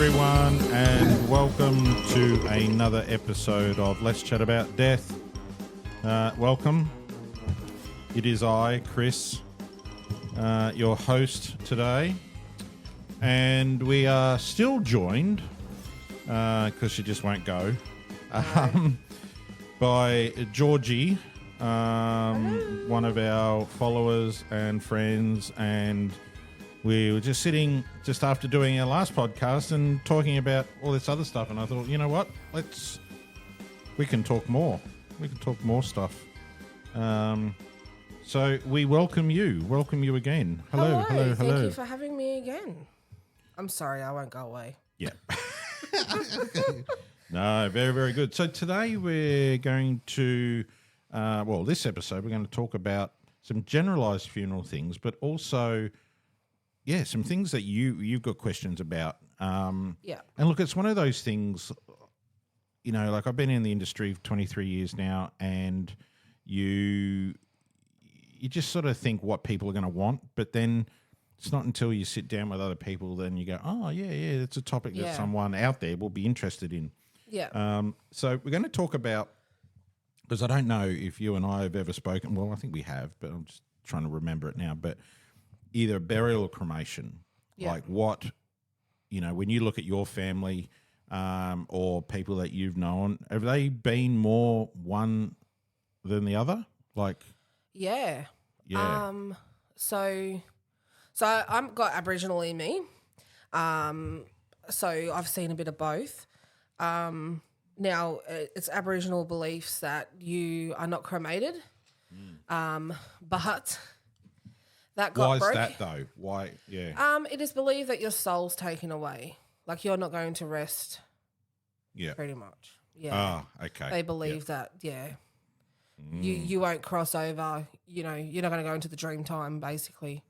everyone, and welcome to another episode of Let's Chat About Death. Welcome. It is I, Chris, your host today, and we are still joined, because she just won't go, by Georgie, one of our followers and friends, and we were just sitting just after doing our last podcast and talking about all this other stuff, and I thought, you know what, we can talk more. We can talk more stuff. So we welcome you again. Hello. Thank you for having me again. I'm sorry, I won't go away. Yeah. No, very, very good. So today we're going to, this episode we're going to talk about some generalised funeral things, but also, some things that you've got questions about. And look, it's one of those things, like I've been in the industry for 23 years now, and you just sort of think what people are going to want, but then it's not until you sit down with other people then you go, oh, yeah, it's a topic that someone out there will be interested in. Yeah. So we're going to talk about, because I don't know if you and I have ever spoken, well, I think we have, but I'm just trying to remember it now, but either burial or cremation, like what, when you look at your family or people that you've known, have they been more one than the other? Like, yeah. So I've got Aboriginal in me. So I've seen a bit of both. Now it's Aboriginal beliefs that you are not cremated. But that got broke. Why is that though? Why? Yeah. It is believed that your soul's taken away. Like you're not going to rest. Yeah. Pretty much. Yeah. Ah, okay. They believe that, you won't cross over, you're not going to go into the dream time, basically.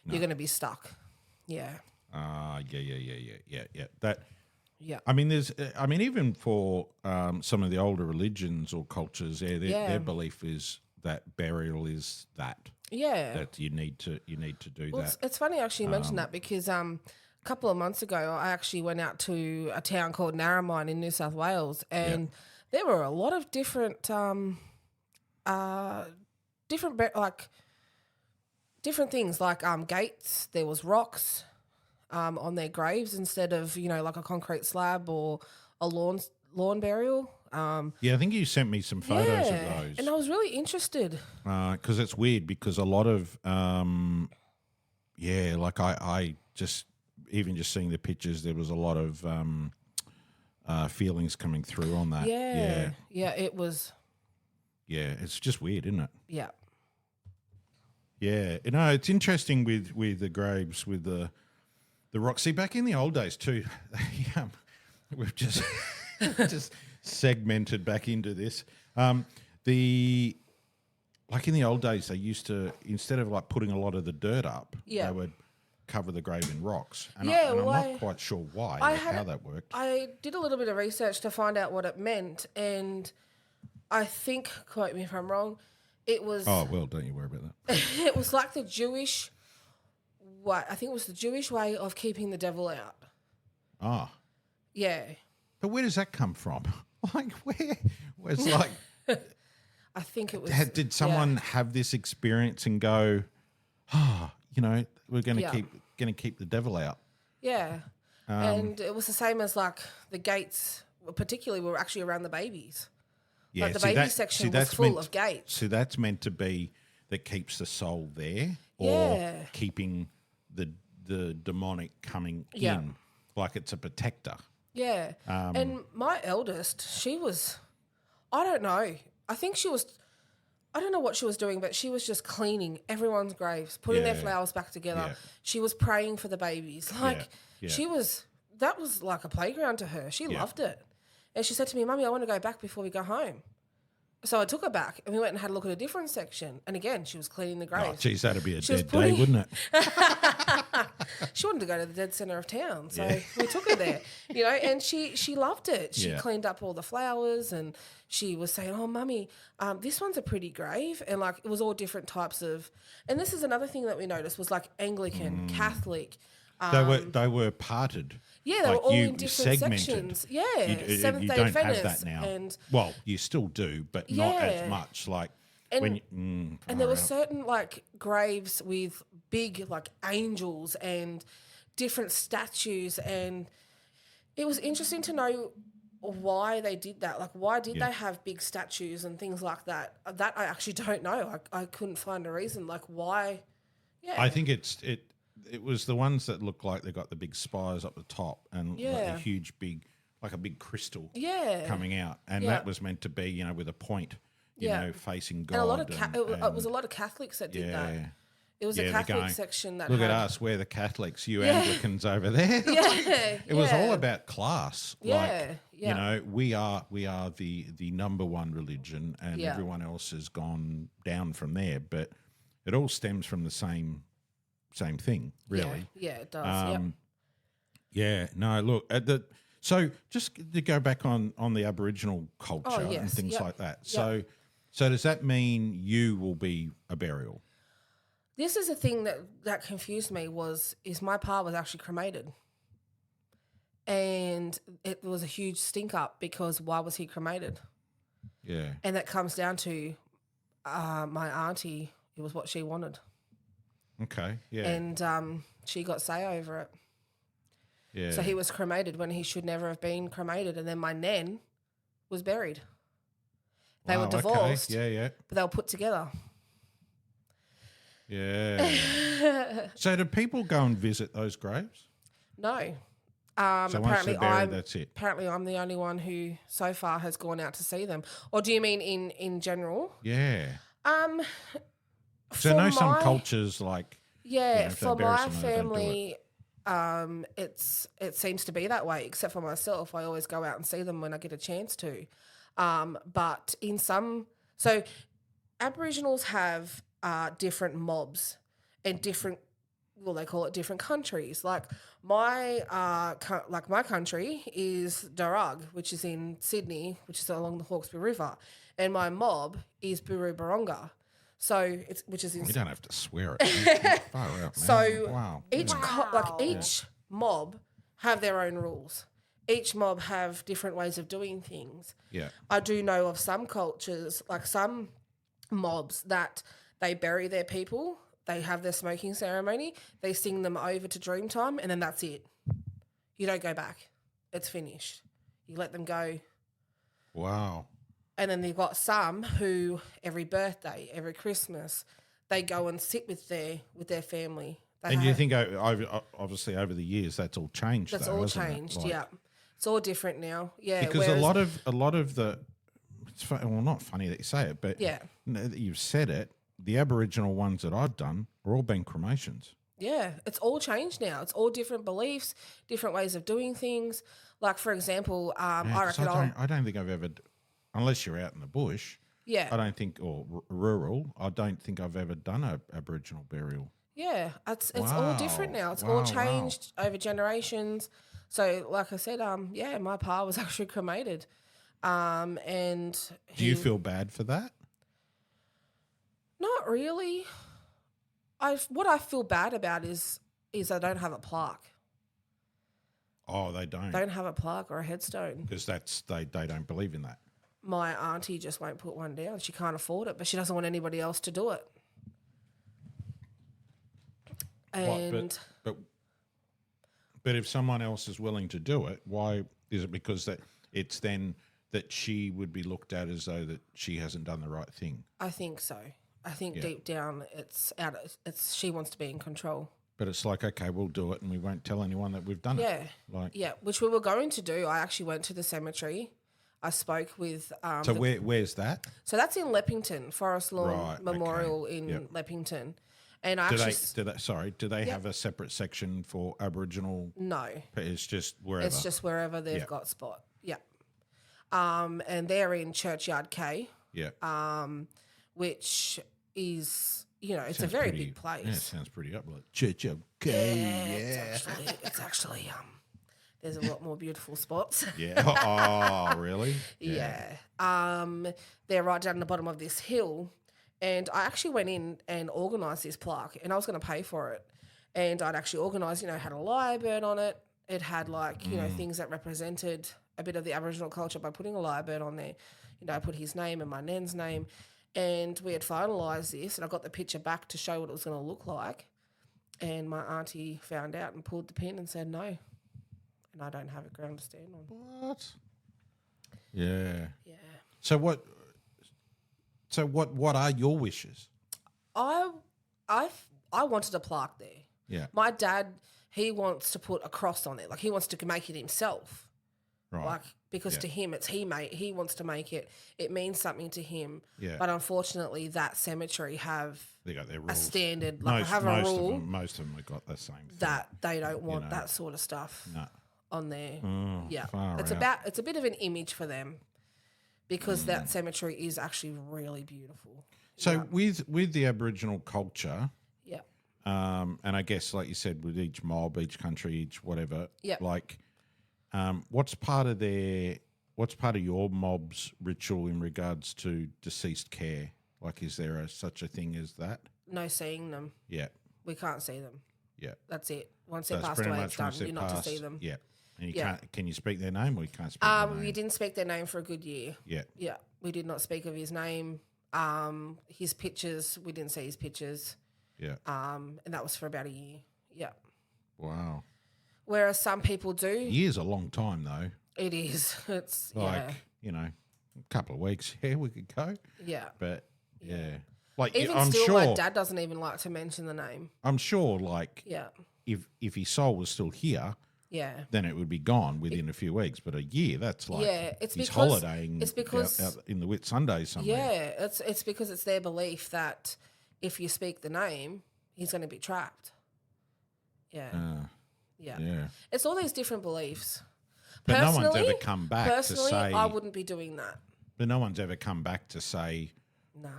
No. You're going to be stuck. Yeah. Yeah. That. Yeah. I mean, even for some of the older religions or cultures, their belief is that burial is that. Yeah. That you need to do that. It's funny you actually mention that because a couple of months ago I actually went out to a town called Narromine in New South Wales, and there were a lot of different things like gates. There was rocks on their graves instead of like a concrete slab or a lawn burial. I think you sent me some photos of those, and I was really interested. Because it's weird because a lot of like I just seeing the pictures, there was a lot of feelings coming through on that. Yeah, it was. Yeah, it's just weird, isn't it? Yeah. Yeah, it's interesting with the graves, with the rocks. See, back in the old days too, we've just segmented back into this. Like in the old days, they used to, instead of like putting a lot of the dirt up, they would cover the grave in rocks. And I'm not quite sure why, how that worked. I did a little bit of research to find out what it meant, and I think, quote me if I'm wrong, it was... Oh, well, don't you worry about that. It was like the Jewish way. I think it was the Jewish way of keeping the devil out. Ah. Yeah. But where does that come from? Like, where's like... I think it was... Did someone have this experience and go, we're going to keep the devil out? Yeah. And it was the same as like the gates, particularly were actually around the babies. Yeah, like the baby section was full of gates. So that's meant to be that keeps the soul there, or keeping the demonic coming in, like it's a protector. Yeah. And my eldest, she was, I don't know. I think she was, I don't know what she was doing, but she was just cleaning everyone's graves, putting their flowers back together. Yeah. She was praying for the babies. Like she was, that was like a playground to her. She loved it. And she said to me, Mummy, I want to go back before we go home. So I took her back and we went and had a look at a different section. And again, she was cleaning the graves. Oh, geez, that'd be a dead day, wouldn't it? She wanted to go to the dead centre of town. So we took her there, and she loved it. She cleaned up all the flowers and she was saying, oh, Mummy, this one's a pretty grave. And like it was all different types of, and this is another thing that we noticed was like Anglican, Catholic. They were parted. Yeah, they were all in different sections. Yeah, you Seventh-day don't Adventists have that now. and Well, you still do, but not as much. Like when and there were certain like graves with big like angels and different statues, and it was interesting to know why they did that. Like, why did they have big statues and things like that? That I actually don't know. I couldn't find a reason. Like, why? Yeah, I think it was the ones that look like they got the big spires up the top and like a huge big, like a big crystal coming out, and that was meant to be, you know, with a point, you know, facing God. And a lot of it was a lot of Catholics that did that. It was a Catholic section that look at us, we're the Catholics, you Anglicans over there. It was all about class. Like, you know, we are the number one religion, and everyone else has gone down from there. But it all stems from the same thing, really. Yeah, it does. Yeah. No, look at the. So just to go back on the Aboriginal culture and things like that. So does that mean you will be a burial? This is the thing that confused me is my pa was actually cremated. And it was a huge stink up because why was he cremated? Yeah. And that comes down to my auntie, it was what she wanted. Okay, yeah. And she got say over it. Yeah. So he was cremated when he should never have been cremated. And then my nan was buried. They were divorced. Okay. Yeah. But they were put together. Yeah. So do people go and visit those graves? No. So once they're buried, that's it. Apparently I'm the only one who so far has gone out to see them. Or do you mean in general? Yeah. So I know some cultures like... Yeah, you know, for my family, it seems to be that way, except for myself. I always go out and see them when I get a chance to. But in some... So Aboriginals have... different mobs and different, well, they call it different countries. Like my country is Darug, which is in Sydney, which is along the Hawkesbury River, and my mob is Buru-Baronga. So which is in. We don't have to swear it. Far out, man. So each mob have their own rules. Each mob have different ways of doing things. Yeah, I do know of some cultures, like some mobs that. They bury their people, they have their smoking ceremony, they sing them over to Dreamtime, and then that's it. You don't go back. It's finished. You let them go. Wow. And then you've got some who every birthday, every Christmas, they go and sit with their family. And do you think, obviously over the years, that's all changed? That's all changed, yeah. It's all different now, yeah. Because a lot of the, it's not funny that you say it, but you've said it. The Aboriginal ones that I've done are all been cremations. Yeah, it's all changed now. It's all different beliefs, different ways of doing things. Like, for example, I don't think I've ever, unless you're out in the bush, I don't think, or rural, I don't think I've ever done a Aboriginal burial. Yeah, it's all different now. It's all changed over generations. So, like I said, my pa was actually cremated. And do you feel bad for that? Not really. What I feel bad about is I don't have a plaque. Oh, they don't. They don't have a plaque or a headstone. Because they don't believe in that. My auntie just won't put one down. She can't afford it, but she doesn't want anybody else to do it. And but if someone else is willing to do it, why is it? Because it's then that she would be looked at as though that she hasn't done the right thing. I think so. I think deep down it's she wants to be in control. But it's like, okay, we'll do it and we won't tell anyone that we've done it. Yeah, which we were going to do. I actually went to the cemetery. I spoke with... so where's that? So that's in Leppington, Forest Lawn Memorial in Leppington. And do they have a separate section for Aboriginal? No. It's just wherever? It's just wherever they've got spot. Yeah. And they're in Churchyard K. Yeah. Which is, it's a very big place. Yeah, it sounds pretty up like Churchyard K. It's actually there's a lot more beautiful spots. Yeah. Oh, really? Yeah. They're right down the bottom of this hill. And I actually went in and organised this plaque, and I was going to pay for it. And I'd actually organised, had a lyrebird on it, It had things that represented a bit of the Aboriginal culture by putting a lyrebird on there. I put his name and my nan's name, and we had finalised this, and I got the picture back to show what it was going to look like. And my auntie found out and pulled the pin and said no, and I don't have a ground to stand on. What? Yeah. Yeah. So what are your wishes? I wanted a plaque there. Yeah. My dad, he wants to put a cross on it. Like, he wants to make it himself. Right. Like, because to him, it's he wants to make it. It means something to him. Yeah. But unfortunately, that cemetery they got their a rules. standard. Most a rule. Most of them have got the same thing. That they don't want that sort of stuff on there. Oh, yeah. Far It's a bit of an image for them, because that cemetery is actually really beautiful. So with the Aboriginal culture, yeah. And I guess, like you said, with each mob, each country, each whatever, yeah. like, what's part of your mob's ritual in regards to deceased care? Like, is there such a thing as that? No seeing them. Yeah. We can't see them. Yeah. That's it. Once they're passed away, it's done. You're not to see them. Yeah. And you can't. Can you speak their name, or you can't speak their name? We didn't speak their name for a good year. Yeah. Yeah. We did not speak of his name. His pictures, we didn't see his pictures. Yeah. And that was for about a year. Yeah. Wow. Whereas some people do. Year's a long time, though. It is. It's like, a couple of weeks. Yeah, we could go. Yeah. But yeah. Like, even I'm still, sure my dad doesn't even like to mention the name. I'm sure, like, yeah, if his soul was still here, yeah, then it would be gone within a few weeks. But a year, that's like, he's holidaying out in the Whitsundays somewhere. Yeah, it's because it's their belief that if you speak the name, he's going to be trapped. Yeah. Yeah. It's all these different beliefs. But no one's ever come back to say... I wouldn't be doing that. But no one's ever come back to say... Nah.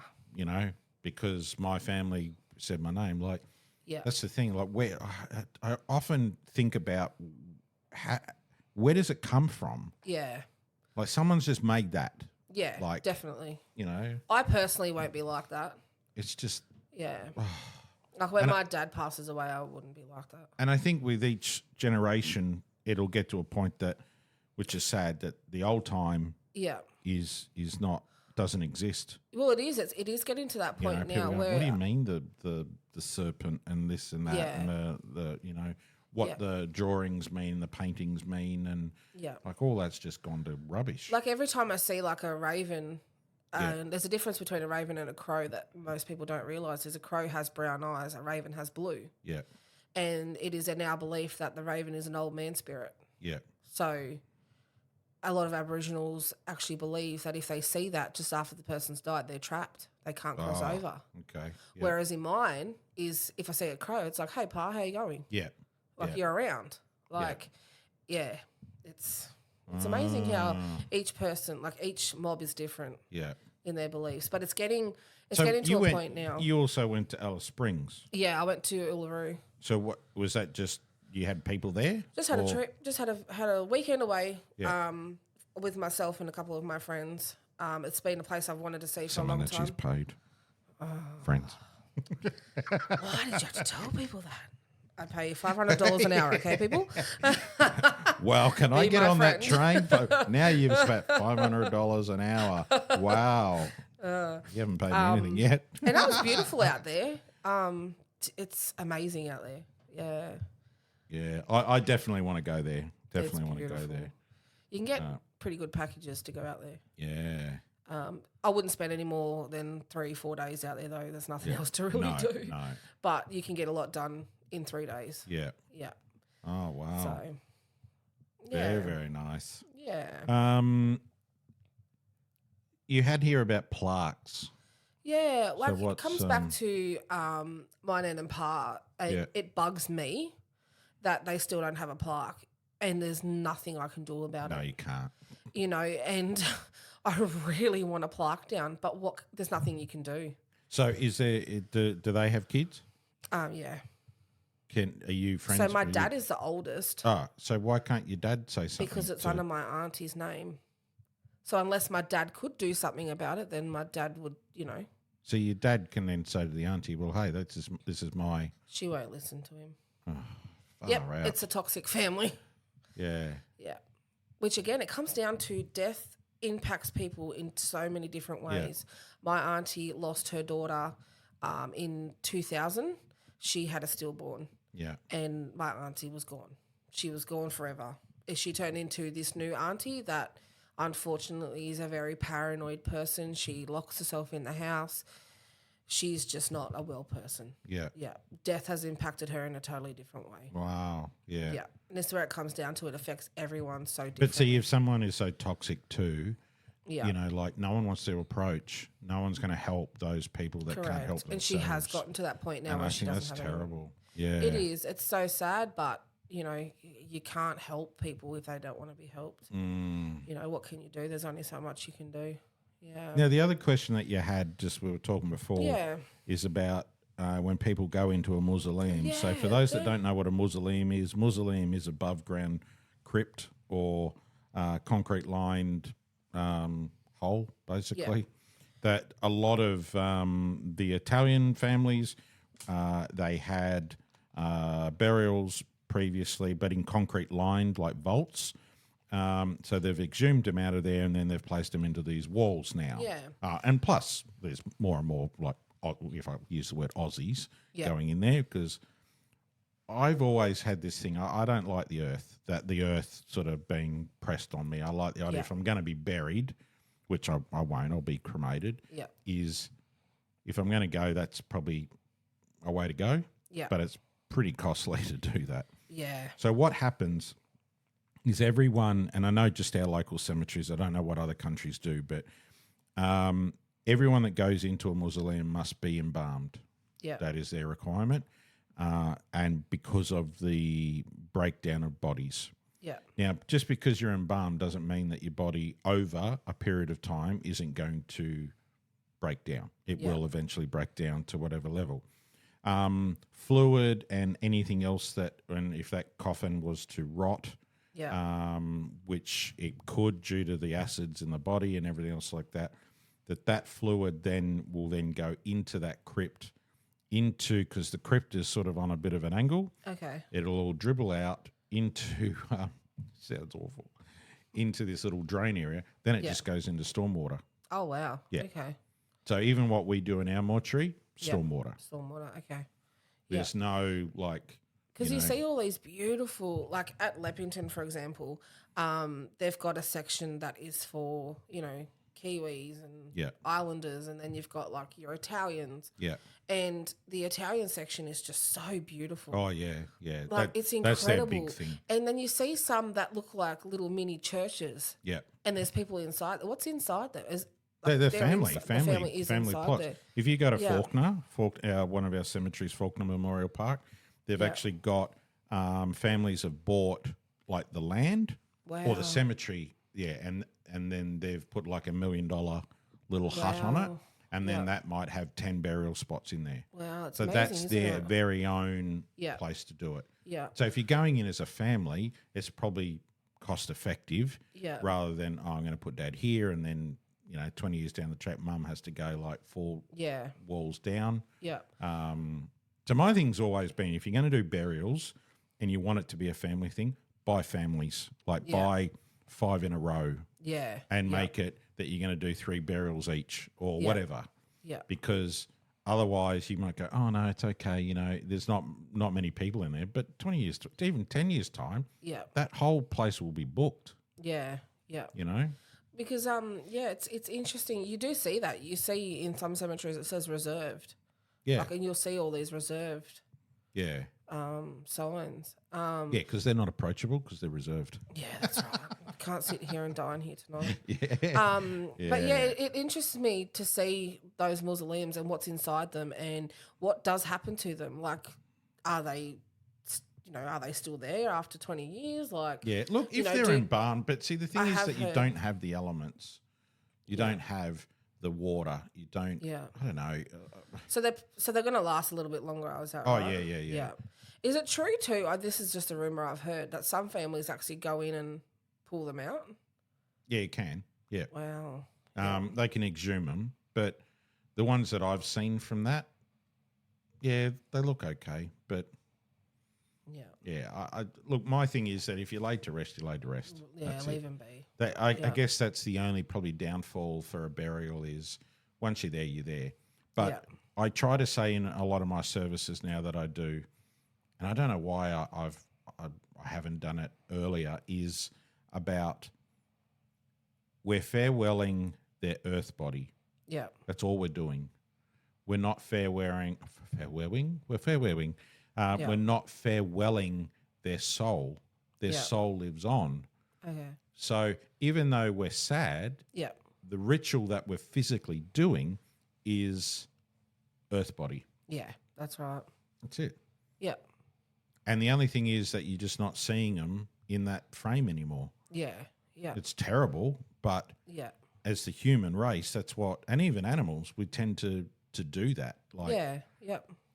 Because my family said my name. Like, yeah. That's the thing. Like, I often think about where does it come from? Yeah. Like, someone's just made that. Yeah, like, definitely. I personally won't be like that. It's just... Yeah. Like, when my dad passes away, I wouldn't be like that. And I think with each generation, it'll get to a point that, which is sad, that the old time is not, doesn't exist. Well, it is. It is getting to that point now where... What do you mean the serpent and this and that and the what the drawings mean, the paintings mean, and like all that's just gone to rubbish. Like, every time I see like a raven... And there's a difference between a raven and a crow that most people don't realise is a crow has brown eyes, a raven has blue. Yeah. And it is in our belief that the raven is an old man spirit. Yeah. So a lot of Aboriginals actually believe that if they see that just after the person's died, they're trapped. They can't cross over. Okay. Yep. Whereas in mine is if I see a crow, it's like, hey, Pa, how you going? Yeah. Like, you're around. Like, it's amazing how each person, like each mob is different in their beliefs. But it's getting to a point now. You also went to Alice Springs. Yeah, I went to Uluru. So what was that, just you had people there? Just had a trip. Just had a weekend away with myself and a couple of my friends. It's been a place I've wanted to see for a long time. Someone that she's paid. Friends. Why did you have to tell people that? I pay you $500 an hour, okay, people? Well, can I get on that train? Now you've spent $500 an hour. Wow. You haven't paid me anything yet. And that was beautiful out there. It's amazing out there. Yeah. Yeah, I definitely want to go there. Definitely want to go there. You can get pretty good packages to go out there. Yeah. I wouldn't spend any more than 3-4 days out there, though. There's nothing else to really do. No. But you can get a lot done in 3 days. Yeah. Yeah. Oh, wow. So, very, very nice. Yeah. You had here about plaques. Yeah, like it comes back to my nan and Pa. It bugs me that they still don't have a plaque, and there's nothing I can do about it. No, you can't. And I really want a plaque down, but there's nothing you can do. So is there, do they have kids? Yeah. Are you friends? So my dad is the oldest. Oh, so why can't your dad say something? Because it's under my auntie's name. So unless my dad could do something about it, then my dad would, So your dad can then say to the auntie, well, hey, this is my... She won't listen to him. Oh, Yep, it's a toxic family. Yeah. Yeah. Which, again, it comes down to death impacts people in so many different ways. My auntie lost her daughter in 2000. She had a stillborn. Yeah. And my auntie was gone. She was gone forever. She turned into this new auntie that unfortunately is a very paranoid person. She locks herself in the house. She's just not a well person. Yeah. Yeah. Death has impacted her in a totally different way. Wow. Yeah. Yeah. And this is where it comes down to. It affects everyone so differently. But see, if someone is so toxic too, yeah. you know, like no one wants to approach, no one's going to help those people that can't help themselves. And she has gotten to that point now and where I she think doesn't that's have terrible. Yeah. It is. It's so sad, but, you know, you can't help people if they don't want to be helped. You know, what can you do? There's only so much you can do. Yeah. Now, the other question that you had, just we were talking before, is about when people go into a mausoleum. So for those that don't know what a mausoleum is above ground crypt or concrete-lined hole, basically. That a lot of the Italian families, they had burials previously, but in concrete-lined, like vaults. So they've exhumed them out of there and then they've placed them into these walls now. Yeah. And plus, there's more and more, like, if I use the word Aussies, going in there, because I've always had this thing. I don't like the earth sort of being pressed on me. I like the idea if I'm going to be buried, which I won't, I'll be cremated, is if I'm going to go, that's probably a way to go. Yeah. But it's pretty costly to do that. Yeah. So what happens is everyone, and I know just our local cemeteries, I don't know what other countries do, but everyone that goes into a mausoleum must be embalmed. Yeah. That is their requirement. And because of the breakdown of bodies. Yeah. Now, just because you're embalmed doesn't mean that your body over a period of time isn't going to break down. It will eventually break down to whatever level. Fluid and anything else that, and if that coffin was to rot, which it could due to the acids in the body and everything else like that, that fluid then will then go into that crypt, because the crypt is sort of on a bit of an angle. Okay. It'll all dribble out into, sounds awful, into this little drain area. Then it just goes into stormwater. Oh, wow. Yeah. Okay. So even what we do in our mortuary, stormwater. Stormwater, okay. There's no, like... Because you see all these beautiful, like at Leppington, for example, they've got a section that is for, you know, Kiwis and Islanders, and then you've got like your Italians. Yeah. And the Italian section is just so beautiful. Oh, yeah, yeah. Like, it's incredible. That's their big thing. And then you see some that look like little mini churches. Yeah. And there's people inside. What's inside there? They're family plots. There. If you go to Faulkner, one of our cemeteries, Faulkner Memorial Park, they've actually got families have bought like the land or the cemetery, and then they've put like $1 million little hut on it, and then that might have 10 burial spots in there. Wow, it's so amazing, that's their very own place to do it. Yeah. So if you're going in as a family, it's probably cost effective rather than I'm going to put Dad here and then 20 years down the track, Mum has to go like 4 walls down. Yeah. So my thing's always been, if you're going to do burials and you want it to be a family thing, buy families, like buy 5 in a row. Yeah. And make it that you're going to do 3 burials each or whatever. Yeah. Because otherwise you might go, oh no, it's okay. There's not many people in there, but 20 years, even 10 years time, that whole place will be booked. Yeah. Yeah. Because it's interesting. You do see that. You see in some cemeteries it says reserved. Yeah. And you'll see all these reserved. Yeah. Signs. Because they're not approachable because they're reserved. Yeah, that's right. I can't sit here and dine here tonight. But it interests me to see those mausoleums and what's inside them and what does happen to them. Like, are they still there after 20 years? Like, yeah, look, if they're embalmed, but see, the thing is that you don't have the elements. You don't have the water. You don't. Yeah. I don't know. So they're going to last a little bit longer. Is that right? Yeah. Is it true too? This is just a rumor I've heard that some families actually go in and pull them out. Yeah, you can. Yeah. Wow. They can exhume them, but the ones that I've seen from that, they look okay, but. Yeah. I look, my thing is that if you're laid to rest, you're laid to rest. Yeah, that's leave it. him be. I guess that's the only probably downfall for a burial is once you're there, you're there. But I try to say in a lot of my services now that I do, and I don't know why I haven't done it earlier, is about we're farewelling their earth body. Yeah. That's all we're doing. We're not farewelling. We're farewelling. We're not farewelling their soul. Their soul lives on. Okay. So even though we're sad, the ritual that we're physically doing is earth body. Yeah, that's right. That's it. Yeah. And the only thing is that you're just not seeing them in that frame anymore. Yeah. Yeah. It's terrible, but as the human race, that's what, and even animals, we tend to do that. Like,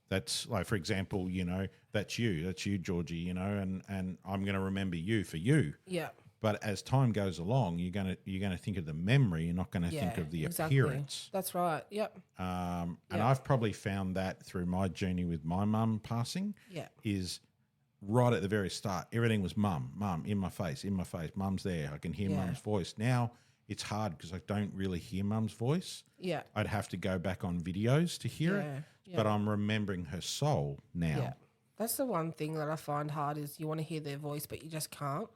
that's like, for example, you know, that's you, Georgie, you know, and I'm going to remember you for you. Yeah. But as time goes along, you're gonna think of the memory. You're not going to think of the appearance. That's right. Yep. And I've probably found that through my journey with my mum passing. Yeah. Is right at the very start, everything was mum in my face. Mum's there. I can hear mum's voice. Now it's hard because I don't really hear mum's voice. Yeah. I'd have to go back on videos to hear it. Yeah. But I'm remembering her soul now. Yeah. That's the one thing that I find hard is you want to hear their voice, but you just can't.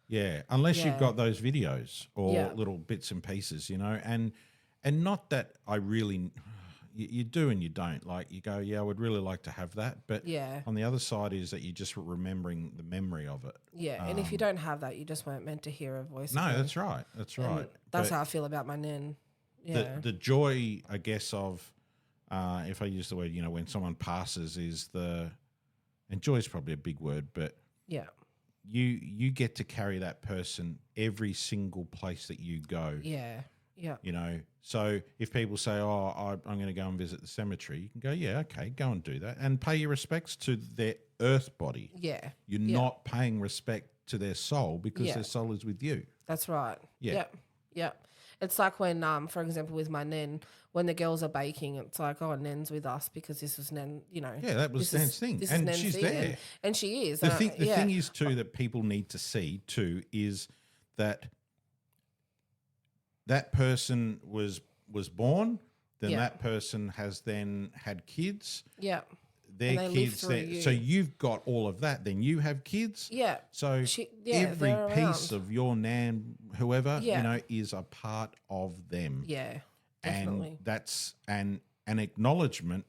Yeah, unless you've got those videos or little bits and pieces, you know, and not that I really, you do and you don't. Like you go, I would really like to have that, but on the other side is that you're just remembering the memory of it. Yeah, and if you don't have that, you just weren't meant to hear a voice. No, that's right. That's right. And that's how I feel about my nan. Yeah, the joy, I guess, of if I use the word, you know, when someone passes, is and joy is probably a big word, but you get to carry that person every single place that you go. Yeah. Yeah. You know, so if people say, I'm going to go and visit the cemetery, you can go, okay, go and do that and pay your respects to their earth body. Yeah. You're not paying respect to their soul because their soul is with you. That's right. Yeah. Yeah. It's like when, for example, with my nan, when the girls are baking, it's like, Nan's with us because this was Nan, you know. Yeah, that was Nan's thing. And she's there. And she is. The thing is, too, that people need to see, too, is that person was born, then that person has then had kids. Yeah. Their kids, so you've got all of that. Then you have kids. Yeah. So every piece of your nan, whoever, you know, is a part of them. Yeah, definitely. And that's an acknowledgement,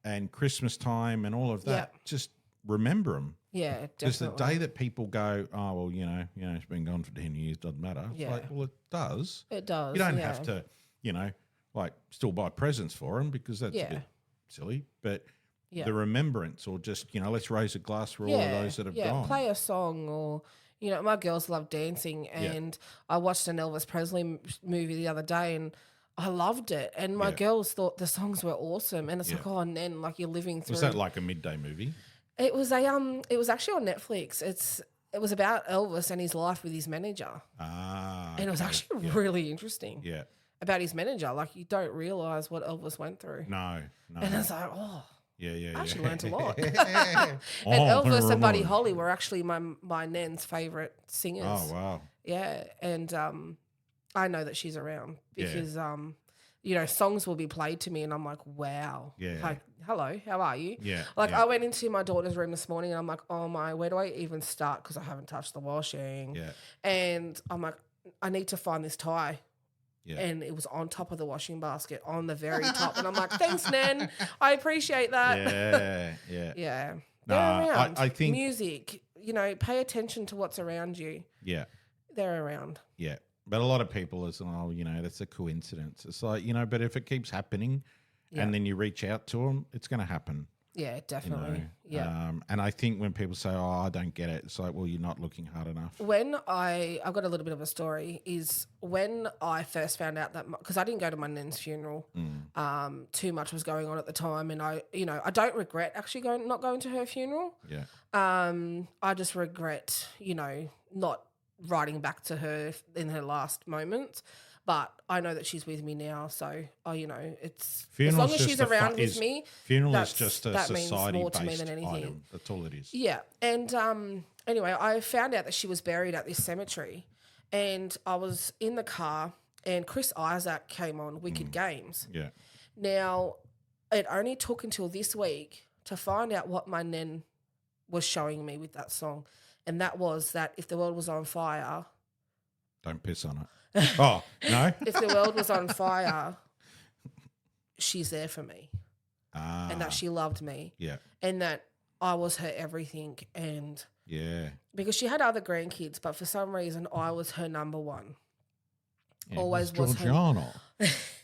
and Christmas time and all of that. Just remember them. Yeah, definitely. Because the day that people go, you know, it's been gone for 10 years, doesn't matter. It's like, well, it does. It does. You don't have to, you know, like still buy presents for them because that's a bit silly, but. Yeah. The remembrance, or just, you know, let's raise a glass for all of those that have gone. Play a song, or, you know, my girls love dancing, and I watched an Elvis Presley movie the other day, and I loved it, and my girls thought the songs were awesome, and it's like, Nan, like you're living through. Was that like a midday movie? It was it was actually on Netflix. It was about Elvis and his life with his manager. And it was actually really interesting. Yeah. About his manager, like you don't realize what Elvis went through. No. And it's like, I actually learned a lot. And Elvis and Buddy Holly were actually my nan's favourite singers. Oh, wow. Yeah, and I know that she's around because, you know, songs will be played to me and I'm like, wow. Yeah. Like, hello, how are you? Yeah. Like I went into my daughter's room this morning and I'm like, oh my, where do I even start? Because I haven't touched the washing. Yeah. And I'm like, I need to find this tie. Yeah. And it was on top of the washing basket, on the very top. And I'm like, thanks, Nan. I appreciate that. Yeah. Yeah. They're around. I think music, you know, pay attention to what's around you. Yeah. They're around. Yeah. But a lot of people is, you know, that's a coincidence. It's like, you know, but if it keeps happening and then you reach out to them, it's going to happen. Yeah, definitely. You know? And I think when people say, I don't get it, it's like, well, you're not looking hard enough. When I've got a little bit of a story, is when I first found out that, because I didn't go to my nan's funeral, too much was going on at the time. And I don't regret actually not going to her funeral. Yeah. I just regret, you know, not writing back to her in her last moments. But I know that she's with me now, so it's Funeral's as long as just she's a around with me. Funeral is just a that means more to me society-based than anything. item. That's all it is. Yeah, and anyway, I found out that she was buried at this cemetery, and I was in the car, and Chris Isaac came on Wicked Games. Yeah. Now, it only took until this week to find out what my nan was showing me with that song, and that was that if the world was on fire, don't piss on it. Oh no! if the world was on fire, she's there for me, and that she loved me, Yeah. and that I was her everything, and Yeah. because she had other grandkids, but for some reason I was her number one. Yeah, Always was Georgiana.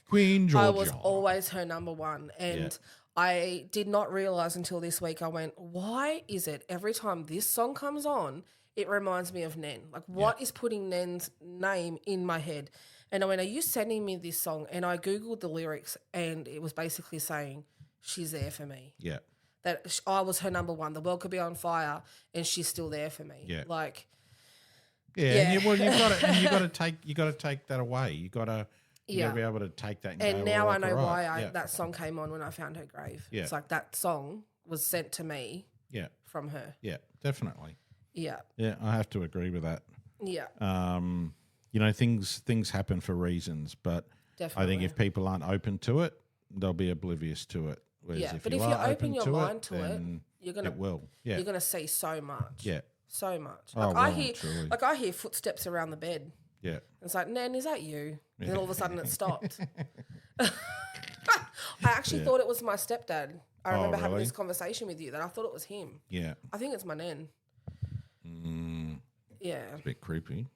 Queen Georgiana. I was always her number one, and I did not realize until this week. I went, why is it every time this song comes on, it reminds me of Nen? Like, what is putting Nen's name in my head? And I went, are you sending me this song? And I Googled the lyrics, and it was basically saying, she's there for me. Yeah. That I was her number one. The world could be on fire, and she's still there for me. Yeah. Like, yeah. And you got to take that away. You got to be able to take that. And now I know why right. that song came on when I found her grave. Yeah. It's like that song was sent to me. Yeah. From her. Yeah. Definitely. Yeah. Yeah. I have to agree with that. Yeah. Things happen for reasons, but Definitely. I think if people aren't open to it, they'll be oblivious to it. Whereas but if you open your mind to it, you're gonna you're gonna see so much. Yeah. So much. Oh, Like I hear footsteps around the bed. Yeah. It's like, Nan, is that you? And then all of a sudden it stopped. I actually thought it was my stepdad. I remember having this conversation with you that I thought it was him. Yeah. I think it's my Nan. Yeah. It's a bit creepy.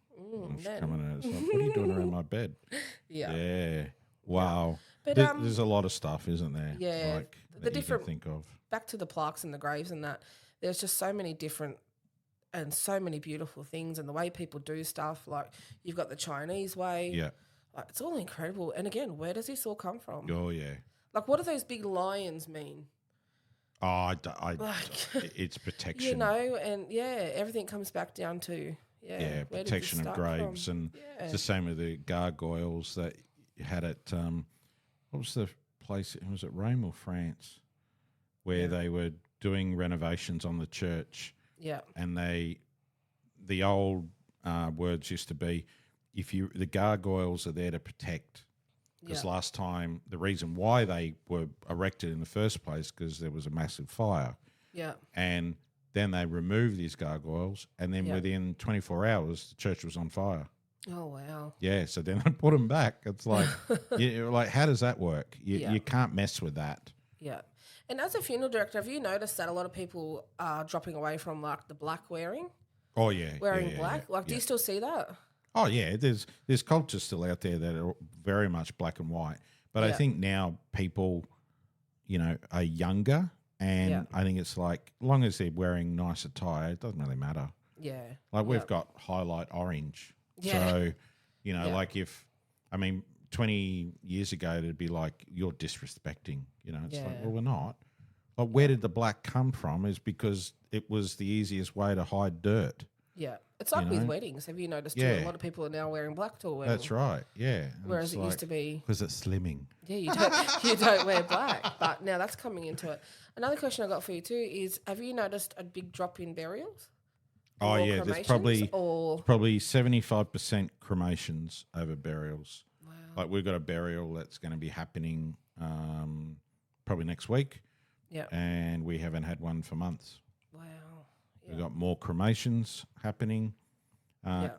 She's Nan. coming out. It's like, what are you doing around my bed? Yeah. Yeah. Wow. But, there's a lot of stuff, isn't there? Yeah. Like, The that different, you can think of. back to the plaques and the graves and that, there's just so many different and so many beautiful things, and the way people do stuff. Like, you've got the Chinese way. Yeah. Like, it's all incredible. And again, where does this all come from? Oh, yeah. Like, what do those big lions mean? Oh, it's protection. And everything comes back down to, where did this protection of start graves. from? And it's the same with the gargoyles that you had at, what was the place? Was it Rome or France? Where they were doing renovations on the church. Yeah. And the old words used to be, the gargoyles are there to protect. Because last time, the reason why they were erected in the first place, because there was a massive fire. Yeah. And then they removed these gargoyles, and then within 24 hours, the church was on fire. Oh, wow. Yeah, so then they put them back. It's like, how does that work? You can't mess with that. Yeah. And as a funeral director, have you noticed that a lot of people are dropping away from, like, the black wearing? Oh, yeah. Wearing black? Do you still see that? Oh, yeah. There's cultures still out there that are very much black and white. But I think now people, are younger, and I think it's like, as long as they're wearing nice attire, it doesn't really matter. Yeah. Like, we've got highlight orange. Yeah. So, like 20 years ago, it'd be like, you're disrespecting, It's like, well, we're not. But where did the black come from is because it was the easiest way to hide dirt. Yeah. It's like with weddings. Have you noticed too? A lot of people are now wearing black to a wedding. That's right, yeah. Whereas it used to be... Because it's slimming. Yeah, you don't wear black. But now that's coming into it. Another question I got for you too is, have you noticed a big drop in burials? Oh, yeah. There's probably 75% cremations over burials. Wow. Like, we've got a burial that's going to be happening probably next week. Yeah. And we haven't had one for months. Wow. We've got more cremations happening.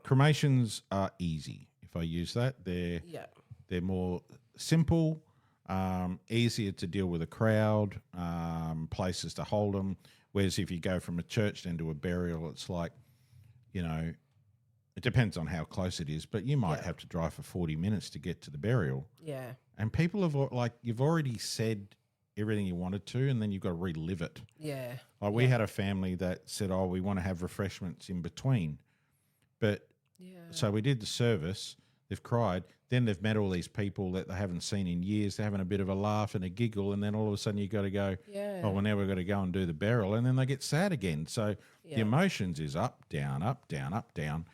Cremations are easy, if I use that. They're more simple, easier to deal with a crowd, places to hold them. Whereas if you go from a church then to a burial, it's like, it depends on how close it is, but you might have to drive for 40 minutes to get to the burial. Yeah. And people have, you've already said everything you wanted to, and then you've got to relive it. Yeah. Like, we had a family that said, we want to have refreshments in between. But so we did the service, they've cried, then they've met all these people that they haven't seen in years, they're having a bit of a laugh and a giggle, and then all of a sudden you've got to go, now we've got to go and do the burial, and then they get sad again. So the emotions is up, down, up, down, up, down.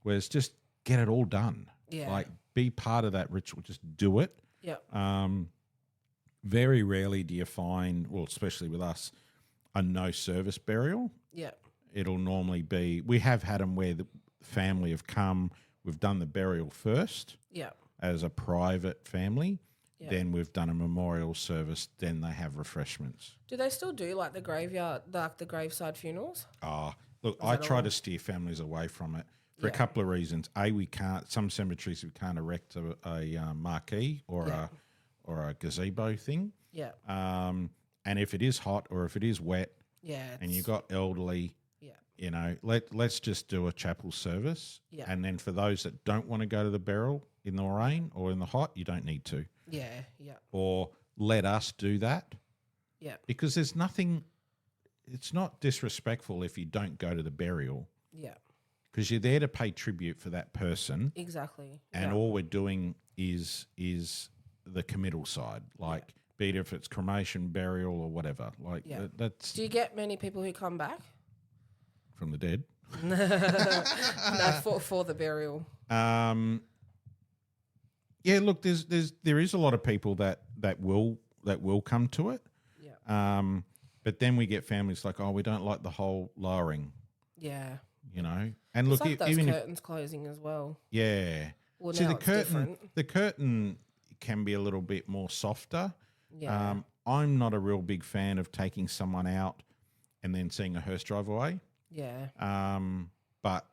Whereas just get it all done. Yeah. Like, be part of that ritual. Just do it. Yeah. Very rarely do you find, well, especially with us, a no service burial. Yeah. It'll normally be, we have had them where the family have come, we've done the burial first Yeah. as a private family, Yeah. then we've done a memorial service, then they have refreshments. Do they still do like the graveyard, like the graveside funerals? Look, I try to steer families away from it for a couple of reasons. We can't, some cemeteries we can't erect a marquee or a gazebo thing. Yeah. And if it is hot or if it is wet, and you've got elderly, you know, let's just do a chapel service. Yeah. And then for those that don't want to go to the burial in the rain or in the hot, you don't need to. Yeah. Yeah. Or let us do that. Yeah. Because there's nothing, it's not disrespectful if you don't go to the burial. Yeah. Because you're there to pay tribute for that person. Exactly. And all we're doing is the committal side. Like, be it if it's cremation, burial, or whatever. Like, that's... Do you get many people who come back? From the dead? No, for the burial. Yeah, look, there is a lot of people that will come to it. Yeah. But then we get families like, oh, we don't like the whole lowering. Yeah. You know, and It's look, like those even curtains closing as well. Yeah. Well, see, now the it's curtain, different. the curtain can be a little bit more softer. Yeah. I'm not a real big fan of taking someone out and then seeing a hearse drive away. Yeah. But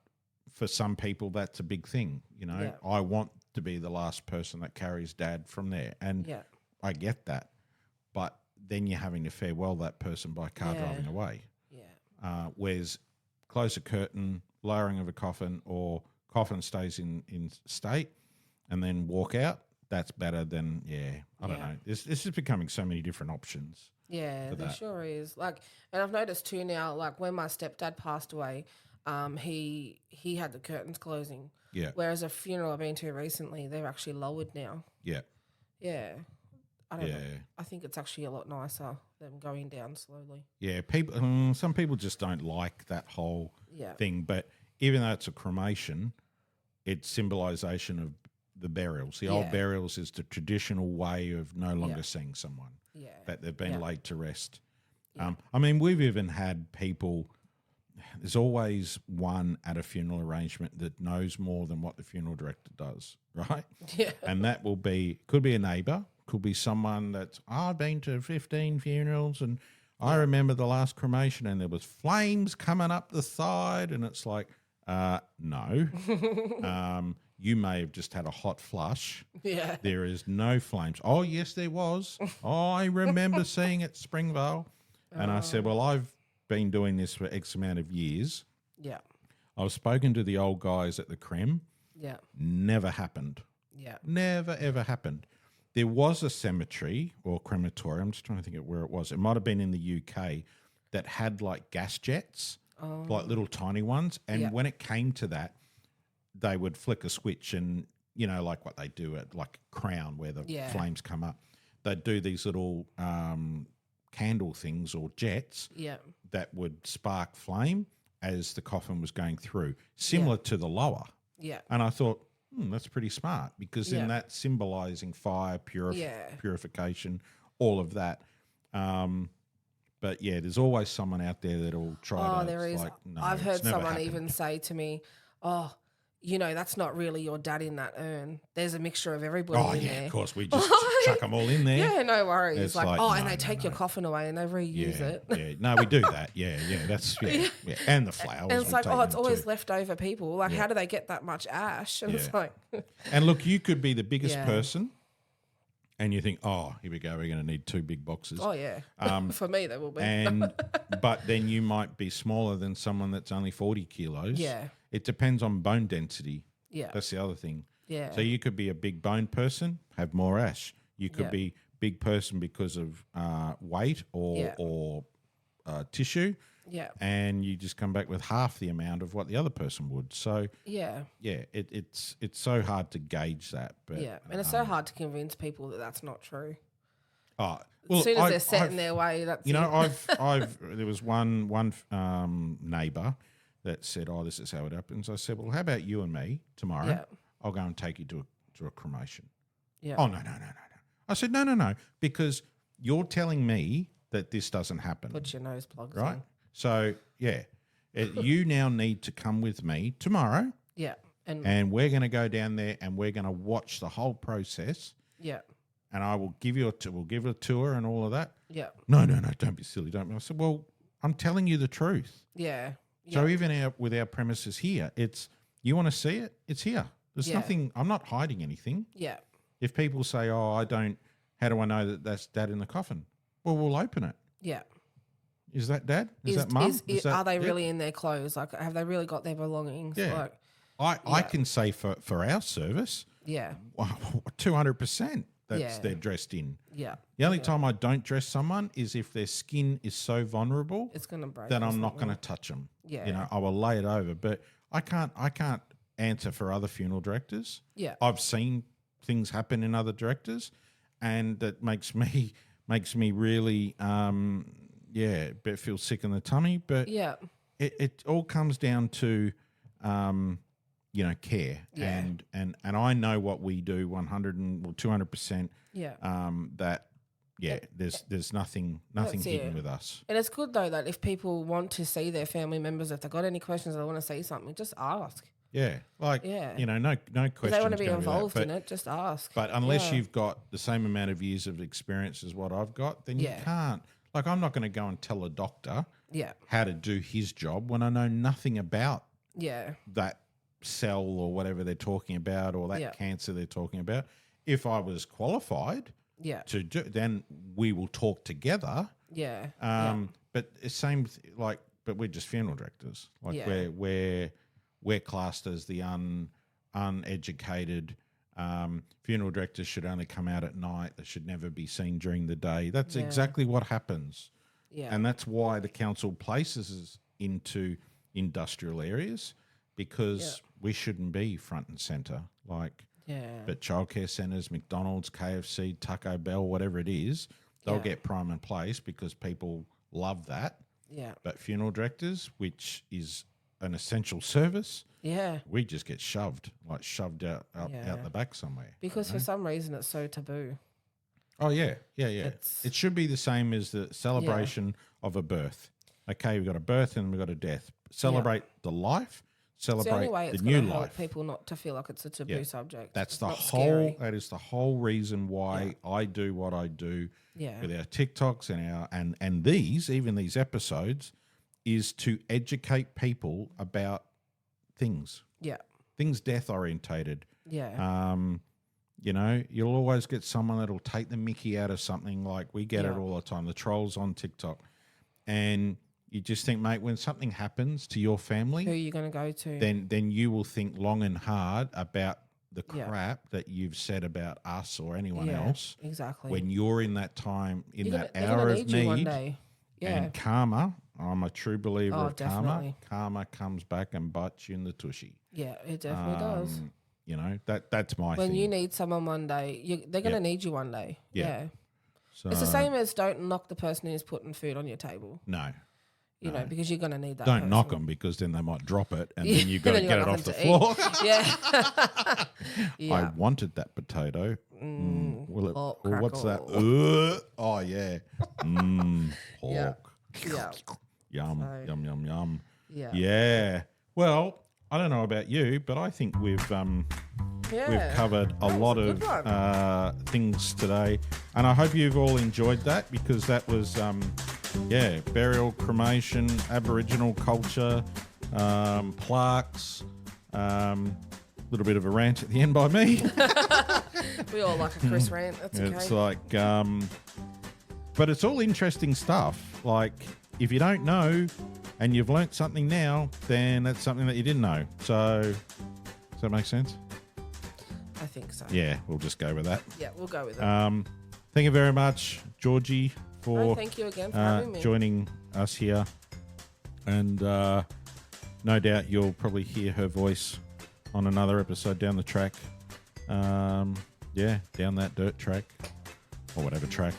for some people, that's a big thing. You know, Yeah. I want to be the last person that carries dad from there, and I get that. But then you're having to farewell that person by car driving away. Yeah. Whereas close a curtain, lowering of a coffin, or coffin stays in state, and then walk out. That's better than I don't know. This is becoming so many different options. Yeah, there sure is. Like, and I've noticed too now. Like when my stepdad passed away, he had the curtains closing. Yeah. Whereas a funeral I've been to recently, they're actually lowered now. Yeah. Yeah. I don't know. I think it's actually a lot nicer than going down slowly. Yeah, people. Some people just don't like that whole thing. But even though it's a cremation, it's symbolisation of the burials. The old burials is the traditional way of no longer seeing someone. Yeah. That they've been laid to rest. I mean, we've even had people. There's always one at a funeral arrangement that knows more than what the funeral director does, right? Yeah. And that could be a neighbour, could be someone that's, I've been to 15 funerals and I remember the last cremation and there was flames coming up the side, and it's like, no. You may have just had a hot flush. Yeah. There is no flames. Oh, yes, there was. Oh, I remember seeing it Springvale. And I said, well, I've been doing this for X amount of years. Yeah. I've spoken to the old guys at the creme. Yeah. Never happened. Yeah. Never, ever happened. There was a cemetery or crematorium, I'm just trying to think of where it was. It might have been in the UK that had like gas jets, like little tiny ones. And when it came to that, they would flick a switch and, you know, like what they do at like Crown where the flames come up. They'd do these little candle things or jets that would spark flame as the coffin was going through, similar to the lower. Yeah. And I thought, that's pretty smart because then that's symbolising fire, purification, all of that. But yeah, there's always someone out there that'll try to. There is. Like, no, I've heard someone happened. even say to me, "Oh, you know, that's not really your dad in that urn. There's a mixture of everybody in there." Of course, we just chuck them all in there. Yeah, no worries. It's like, no, and they take your coffin away and they reuse it. Yeah, no, we do that. Yeah, that's and the flowers. And it's like, it's always too. leftover people. Like, how do they get that much ash? And it's like, and look, you could be the biggest person. And you think, oh, here we go. We're going to need 2 big boxes. Oh yeah, for me they will be. But then you might be smaller than someone that's only 40 kilos. Yeah, it depends on bone density. Yeah, that's the other thing. Yeah, so you could be a big bone person, have more ash. You could be big person because of weight or tissue. Yeah, and you just come back with half the amount of what the other person would. So it's so hard to gauge that. But and it's so hard to convince people that that's not true. Oh, well, as soon as they're set in their way, that's there was one neighbour that said, "Oh, this is how it happens." I said, "Well, how about you and me tomorrow? I'll go and take you to a cremation. Yeah. Oh, no. I said, no, because you're telling me that this doesn't happen. Put your nose plugs right? in. So, yeah, you now need to come with me tomorrow. Yeah. And we're going to go down there and we're going to watch the whole process. Yeah. And I will give you we'll give a tour and all of that. Yeah. No, don't be silly. Don't be. I said, well, I'm telling you the truth. Yeah. So even with our premises here, it's, you want to see it? It's here. There's nothing, I'm not hiding anything. Yeah. If people say, oh, how do I know that that's Dad in the coffin? Well, we'll open it. Yeah. Is that Dad? Is that Mum? Are they really in their clothes? Like, have they really got their belongings? Yeah. Like, I can say for our service, yeah, 200% they're dressed in. Yeah. The only time I don't dress someone is if their skin is so vulnerable, it's gonna break. that I'm not going to touch them. Yeah. I will lay it over. But I can't answer for other funeral directors. Yeah. I've seen things happen in other directors, and that makes me really feel sick in the tummy. But yeah, it all comes down to care. Yeah. And I know what we do 200%. Yeah. There's nothing That's hidden it. with us. And it's good though that if people want to see their family members, if they've got any questions, they want to see something, just ask. Yeah. Like, Yeah. no questions. If they want to be going involved that. in it, just ask. But unless you've got the same amount of years of experience as what I've got, then you can't. Like, I'm not going to go and tell a doctor how to do his job when I know nothing about that cell or whatever they're talking about, or that cancer they're talking about. If I was qualified to do, then we will talk together. Yeah. But it's but we're just funeral directors. Like we're classed as the uneducated. Funeral directors should only come out at night. They should never be seen during the day. That's exactly what happens. Yeah. And that's why the council places us into industrial areas, because we shouldn't be front and centre. But childcare centres, McDonald's, KFC, Taco Bell, whatever it is, they'll get prime and place because people love that. Yeah. But funeral directors, which is an essential service, we just get shoved out the back somewhere. Because for some reason it's so taboo. Oh, yeah. It should be the same as the celebration of a birth. Okay, we've got a birth and we've got a death. Celebrate the life, celebrate the new life. Help people not to feel like it's a taboo subject. That's scary. That is the whole reason why I do what I do with our TikToks and these episodes, is to educate people about things. Yeah. Things death orientated. Yeah. You'll always get someone that'll take the mickey out of something. Like, we get it all the time, the trolls on TikTok. And you just think, mate, when something happens to your family, who are you going to go to? Then you will think long and hard about the crap that you've said about us or anyone else. Exactly. When you're in that time, that hour of need, one day. And karma, I'm a true believer of definitely. Karma comes back and bites you in the tushy. Yeah, it definitely does. That's my thing. When you need someone one day, they're going to need you one day. Yeah. So, it's the same as don't knock the person who's putting food on your table. No. You know, because you're going to need that. Don't knock them, because then they might drop it, and then you've got to get it off the floor. I wanted that potato. What's that? Oh, yeah. Pork. Yeah. Yum, yum, yum, yum. Yeah. Well, I don't know about you, but I think we've covered a lot of things today, and I hope you've all enjoyed that, because that was burial, cremation, Aboriginal culture, plaques, little bit of a rant at the end by me. We all like a Chris rant. That's okay. It's like, but it's all interesting stuff. Like, if you don't know and you've learnt something now, then that's something that you didn't know. So, does that make sense? I think so. Yeah, we'll just go with that. Yeah, we'll go with it. Thank you very much, Georgie, for thank you again for having me. Joining us here. And no doubt you'll probably hear her voice on another episode down the track. Down that dirt track or whatever track.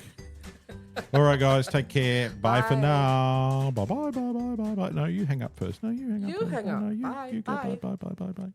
All right, guys, take care. Bye for now. Bye. No, you hang up first. No, you hang up. You hang up. No, Bye. you go. Bye.